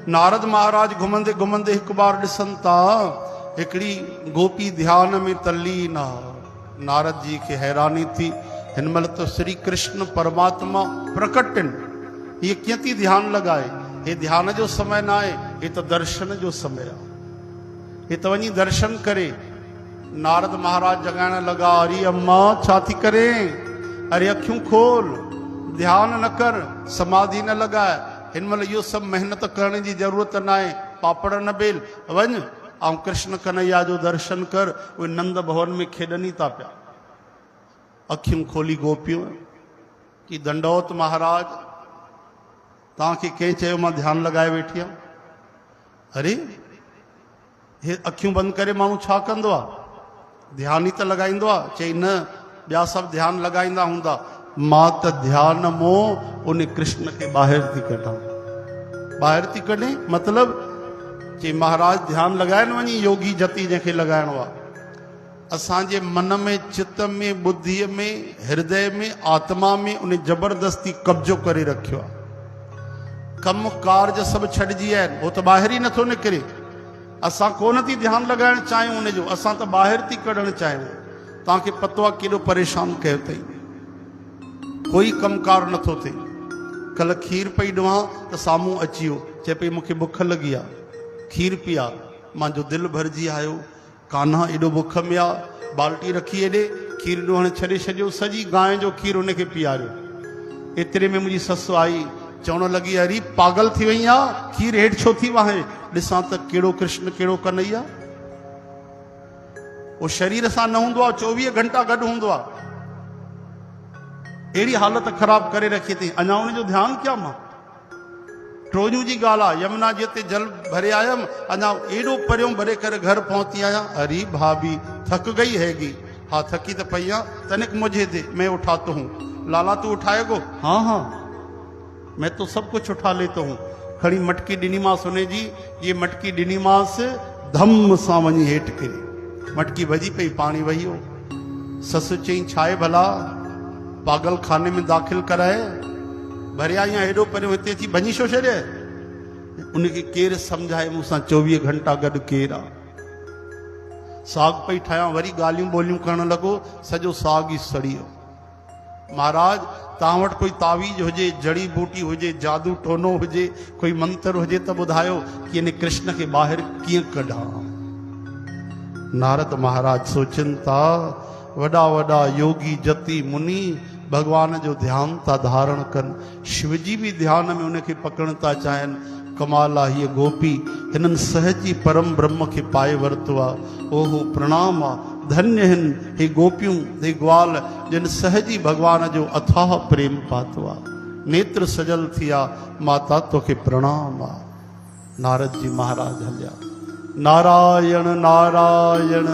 नारद महाराज घुमंदे घुमंदे एक बार ॾिसनि था हिकिड़ी गोपी ध्यान में तल्लीन आहे। नारद जी खे हैरानी थी, हिन महिल त श्री कृष्ण परमात्मा प्रकट आहिनि, ये कीअं थी ध्यान लॻाए? हे ध्यान जो समय न आहे, हे त दर्शन जो समय आहे, हे त वञी दर्शन करे। नारद महाराज जगाइण लॻा, अरे अम्मा छा थी करे? अरे अखियूं खोल, ध्यान न कर, समाधि न लॻाए, हिन महिल इहो सभु महिनत करण जी ज़रूरत न आहे, पापड़ न बेल, वञ ऐं कृष्ण कन्हैया जो दर्शन कर। उहे नंद भवन में खेॾनि था पिया। अखियूं खोली गोपियूं कि दंडौत महाराज, तव्हांखे कंहिं चयो मां ध्यानु लॻाए वेठी आहियां? अरे हे अखियूं बंदि करे माण्हू छा कंदो आहे? ध्यानु ई त लॻाईंदो आहे। चई न, ॿिया सभु ध्यानु लॻाईंदा हूंदा, मां त ध्यान मों उन कृष्ण खे ॿाहिरि थी कढां। ॿाहिरि थी कढे मतिलब? चई महाराज ध्यानु लॻाइनि वञी, योगी जति जंहिंखे लॻाइणो आहे। असांजे मन में, चित्त में, बुद्धीअ में, हृदय में, आत्मा में उन ज़बरदस्ती कब्जो करे रखियो आहे। कम कार्ज सभु छॾिजी विया आहिनि, उहो त ॿाहिरि ई नथो निकिरे। असां कोन थी ध्यानु लॻाइणु चाहियूं उनजो, असां त ॿाहिरि थी कढणु चाहियूं। तव्हांखे पतो आहे केॾो परेशान कयो अथई, कोई कमकार नथो थिए। कल्ह खीर पई ॾियां त साम्हूं अची वियो, चए पई मूंखे बुख लॻी आहे, खीर पीआ। मुंहिंजो दिलि भरिजी आयो, कान्हा एॾो बुख में आहे, बाल्टी रखी हेॾे, खीर ॾोहण छॾे छॾियो, सॼी गांइ जो खीर हुनखे पीआरियो। एतिरे में मुंहिंजी ससु आई, चवण लॻी, अरे पागल थी वई आहे, खीर हेठि छो थी वाहे? ॾिसां त कहिड़ो कृष्ण कहिड़ो कन्हैया। उहो शरीर सां न हूंदो आहे, 24 घंटा गॾु हूंदो आहे। अहिड़ी हालत ख़राब करे रखी अथई, अञा हुनजो ध्यानु कयां मां? ट्रोजू जी ॻाल्हि आहे, यमुना जी ते जल भरे आयमि, अञा एॾो परियों भरे करे घर पहुती आहियां। अरे भाभी थक गई हैगी? हाँ थकी तो पई आहे। तनिक मुझे दे, मैं उठाता हूँ। लाला तू उठाएगो? हाँ हाँ मैं तो सब कुछ उठा लेता हूँ। खड़ी मटकी ॾिनी मांसि हुन जी, ये मटकी ॾिनी मांसि, धम सां वञी हेठि किरी, मटकी वॼी पई, पाणी वही वियो। ससु चई छा आहे भला, पागल खाने में दाख़िल कराए, भरिया या हेॾो परियों हिते अची भञी छो छॾे? उनखे केरु सम्झाए? मूंसां 24 घंटा गॾु केरु आहे? साग पई ठाहियां, वरी ॻाल्हियूं ॿोलियूं करणु लॻो, सॼो साग ई सड़ी वियो। महाराज तव्हां वटि कोई तावीज़ हुजे, जड़ी बूटी हुजे, जादू टोनो हुजे, कोई मंत्र हुजे त ॿुधायो कि इन कृष्ण खे ॿाहिरि कीअं कढां? नारद महाराज सोचनि था, वॾा वॾा योगी जति मुनि भगवान जो ध्यानु था धारण कनि, शिवजी भी ध्यान में उनखे पकड़नि था चाहिनि। कमाल आहे, हीअ गोपी हिननि सहजी परम ब्रह्म खे पाए वरितो आहे। ओहो प्रणाम आहे, धन्य आहिनि हे गोपियूं, हे ग्वाल, जिन सहजी भगवान जो अथाह प्रेम पातो आहे। नेत्र सजल थिया, माता तोखे प्रणाम आहे। नारद जी महाराज हलिया, नारायण नारायण